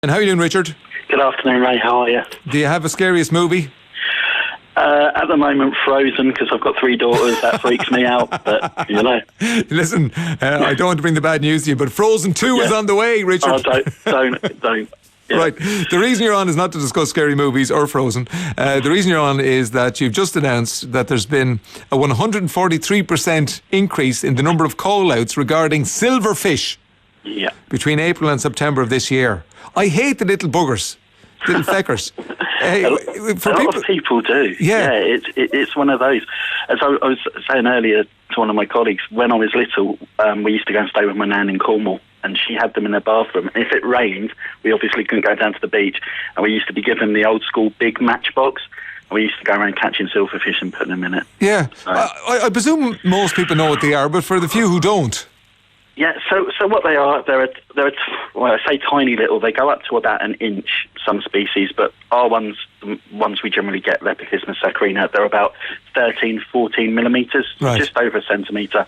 And how are you doing, Richard? Good afternoon, Ray. How are you? Do you have a scariest movie? At the moment, Frozen, because I've got 3 daughters. That freaks me out, but, you know. Listen, I don't want to bring the bad news to you, but Frozen 2 is on the way, Richard. Oh, don't. Yeah. Right. The reason you're on is not to discuss scary movies or Frozen. The reason you're on is that you've just announced that there's been a 143% increase in the number of call-outs regarding silverfish between April and September of this year. I hate the little buggers, little feckers. A lot of people do. Yeah. It's one of those. As I was saying earlier to one of my colleagues, when I was little, we used to go and stay with my nan in Cornwall, and she had them in her bathroom. And if it rained, we obviously couldn't go down to the beach, and we used to be given the old school big matchbox, and we used to go around catching silverfish and putting them in it. Yeah. So, I presume most people know what they are, but for the few who don't. Yeah, so what they are, well, I say tiny little, they go up to about an inch, some species, but our ones we generally get, Lepicus saccharina, they're about 13, 14 millimetres, just over a centimetre.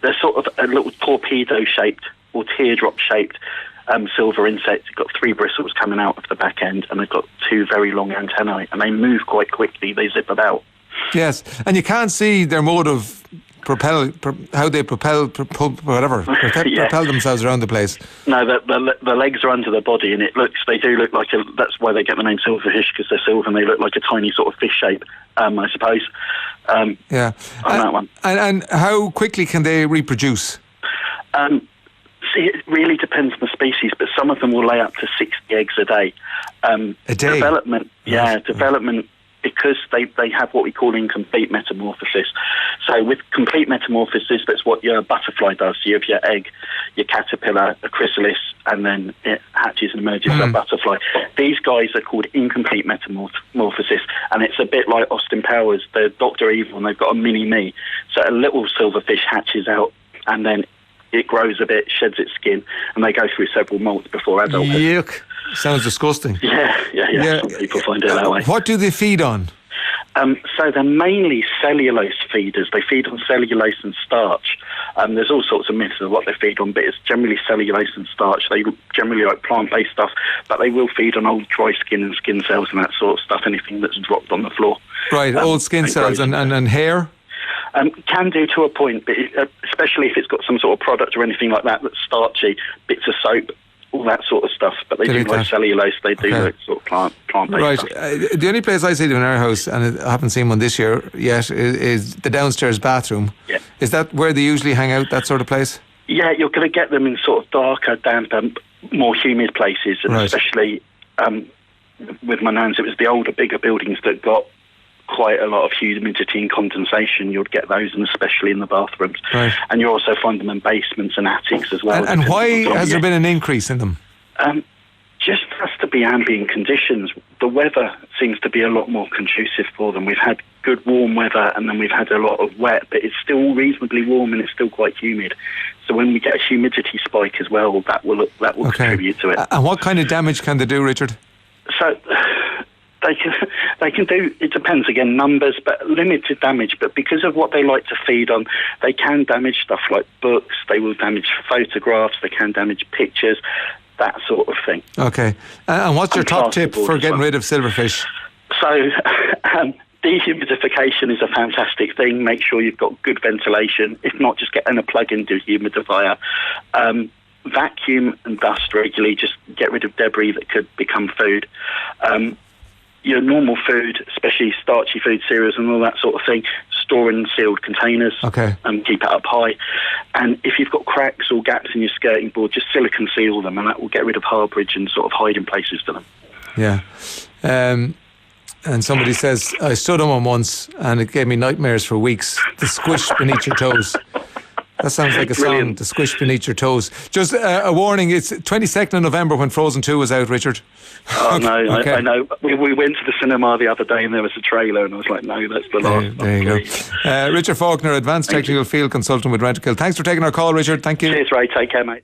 They're sort of a little torpedo-shaped or teardrop-shaped silver insect. They've got 3 bristles coming out of the back end, and they've got 2 very long antennae, and they move quite quickly, they zip about. Yes, and you can't see their mode of propel themselves around the place. No, the legs are under the body, and they do look like that's why they get the name silverfish, because they're silver and they look like a tiny sort of fish shape, I suppose. On that one. And how quickly can they reproduce? See, it really depends on the species, but some of them will lay up to 60 eggs a day. A day? Development, because they have what we call incomplete metamorphosis. So with complete metamorphosis, that's what your butterfly does. So you have your egg, your caterpillar, a chrysalis, and then it hatches and emerges as a butterfly. These guys are called incomplete metamorphosis, and it's a bit like Austin Powers, the Dr. Evil, and they've got a mini-me. So a little silverfish hatches out, and then it grows a bit, sheds its skin, and they go through several molts before adulthood. Yuck. Sounds disgusting. Yeah. Some people find it that way. What do they feed on? So they're mainly cellulose feeders. They feed on cellulose and starch. There's all sorts of myths of what they feed on, but it's generally cellulose and starch. They generally like plant-based stuff, but they will feed on old dry skin and skin cells and that sort of stuff, anything that's dropped on the floor. Right, old skin cells and hair? Can do to a point, but especially if it's got some sort of product or anything like that that's starchy, bits of soap, all that sort of stuff. But they do like cellulose, they do like sort of plant-based stuff. The only place I see them in our house, and I haven't seen one this year yet, is the downstairs bathroom. Yeah. Is that where they usually hang out, that sort of place? Yeah, you're going to get them in sort of darker, damper, more humid places, and especially with my nans, it was the older, bigger buildings that got quite a lot of humidity and condensation. You'd get those, and especially in the bathrooms. Right. And you also find them in basements and attics as well. And why has there been an increase in them? Just has to be ambient conditions. The weather seems to be a lot more conducive for them. We've had good warm weather, and then we've had a lot of wet, but it's still reasonably warm and it's still quite humid. So when we get a humidity spike as well, that will contribute to it. And what kind of damage can they do, Richard? So They can do, it depends again, numbers, but limited damage. But because of what they like to feed on, they can damage stuff like books, they will damage photographs, they can damage pictures, that sort of thing. Okay. And what's your top tip for getting rid of silverfish? So, dehumidification is a fantastic thing. Make sure you've got good ventilation. If not, just get in a plug-in dehumidifier. Vacuum and dust regularly, just get rid of debris that could become food. Your normal food, especially starchy food, cereals and all that sort of thing, store in sealed containers and keep it up high. And if you've got cracks or gaps in your skirting board, just silicone seal them, and that will get rid of harbourage and sort of hiding places to them. Yeah. And somebody says, I stood on one once and it gave me nightmares for weeks. The squish beneath your toes. That sounds like a song, The Squish Beneath Your Toes. Just a warning, it's 22nd of November when Frozen 2 is out, Richard. Oh, no, I know. We went to the cinema the other day and there was a trailer and I was like, no, that's the last. There you go. Richard Faulkner, Advanced Technical Field Consultant with Rentokil. Thanks for taking our call, Richard. Thank you. Cheers, Ray. Take care, mate.